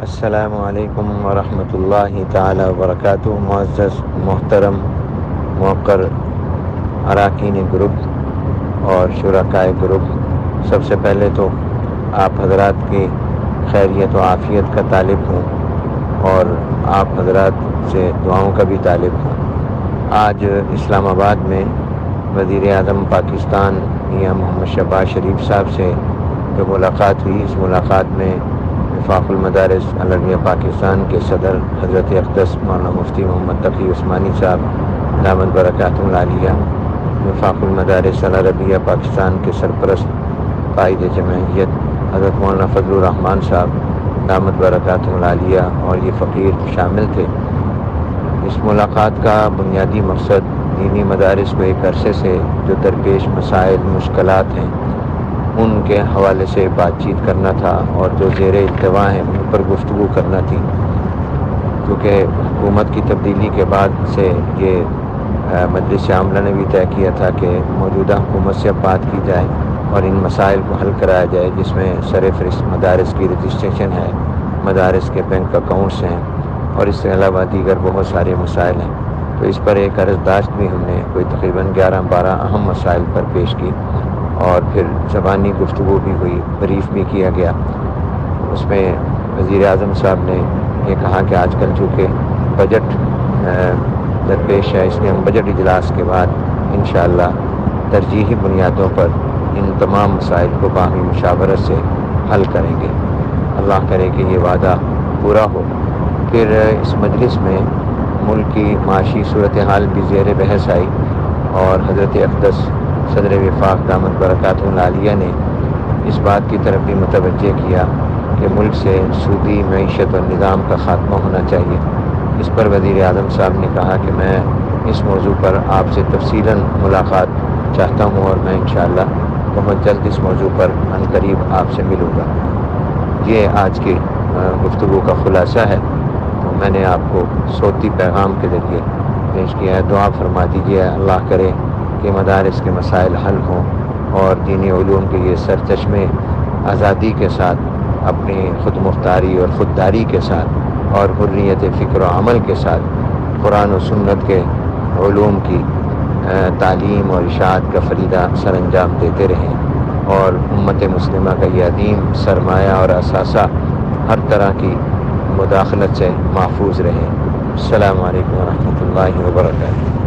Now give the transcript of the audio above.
السلام علیکم ورحمۃ اللہ تعالی وبرکاتہ۔ معزز محترم موقر اراکین گروپ اور شرکائے گروپ، سب سے پہلے تو آپ حضرات کی خیریت و عافیت کا طالب ہوں اور آپ حضرات سے دعاؤں کا بھی طالب ہوں۔ آج اسلام آباد میں وزیر اعظم پاکستان میاں محمد شہباز شریف صاحب سے جو ملاقات ہوئی، اس ملاقات میں وفاق المدارس العربیہ پاکستان کے صدر حضرت اقدس مولانا مفتی محمد تقی عثمانی صاحب دامت برکاتہ العالیہ، وفاق المدارس العربیہ پاکستان کے سرپرست قائد جمعیت حضرت مولانا فضل الرحمان صاحب دامت برکاتہ العالیہ اور یہ فقیر شامل تھے۔ اس ملاقات کا بنیادی مقصد دینی مدارس کو ایک عرصے سے جو درپیش مسائل مشکلات ہیں ان کے حوالے سے بات چیت کرنا تھا، اور جو زیر التوا ہیں ان پر گفتگو کرنا تھی، کیونکہ حکومت کی تبدیلی کے بعد سے یہ مجلس عاملہ نے بھی طے کیا تھا کہ موجودہ حکومت سے بات کی جائے اور ان مسائل کو حل کرایا جائے، جس میں سرفہرست مدارس کی رجسٹریشن ہے، مدارس کے بینک اکاؤنٹس ہیں اور اس کے علاوہ دیگر بہت سارے مسائل ہیں۔ تو اس پر ایک عرضداشت بھی ہم نے کوئی تقریباً 11-12 اہم مسائل پر پیش کی، اور پھر زبانی گفتگو بھی ہوئی، بریف بھی کیا گیا۔ اس میں وزیر اعظم صاحب نے یہ کہا کہ آج کل چونکہ بجٹ درپیش ہے، اس لیے ہم بجٹ اجلاس کے بعد انشاءاللہ ترجیحی بنیادوں پر ان تمام مسائل کو باہمی مشاورت سے حل کریں گے۔ اللہ کرے کہ یہ وعدہ پورا ہو۔ پھر اس مجلس میں ملک کی معاشی صورتحال بھی زیر بحث آئی، اور حضرت اقدس صدر وفاق دامت برکاتہ العالیہ نے اس بات کی طرف بھی متوجہ کیا کہ ملک سے سودی معیشت اور نظام کا خاتمہ ہونا چاہیے۔ اس پر وزیر اعظم صاحب نے کہا کہ میں اس موضوع پر آپ سے تفصیلاً ملاقات چاہتا ہوں، اور میں انشاءاللہ بہت جلد اس موضوع پر عنقریب آپ سے ملوں گا۔ یہ آج کی گفتگو کا خلاصہ ہے، تو میں نے آپ کو صوتی پیغام کے ذریعے پیش کیا ہے۔ دعا فرما دیجیے اللہ کرے کہ مدارس کے مسائل حل ہوں اور دینی علوم کے یہ سرچشمے آزادی کے ساتھ، اپنی خود مختاری اور خودداری کے ساتھ اور حریت فکر و عمل کے ساتھ قرآن و سنت کے علوم کی تعلیم اور اشاعت کا فریضہ سر انجام دیتے رہیں، اور امت مسلمہ کا یہ عظیم سرمایہ اور اثاثہ ہر طرح کی مداخلت سے محفوظ رہے۔ السلام علیکم ورحمۃ اللہ وبرکاتہ۔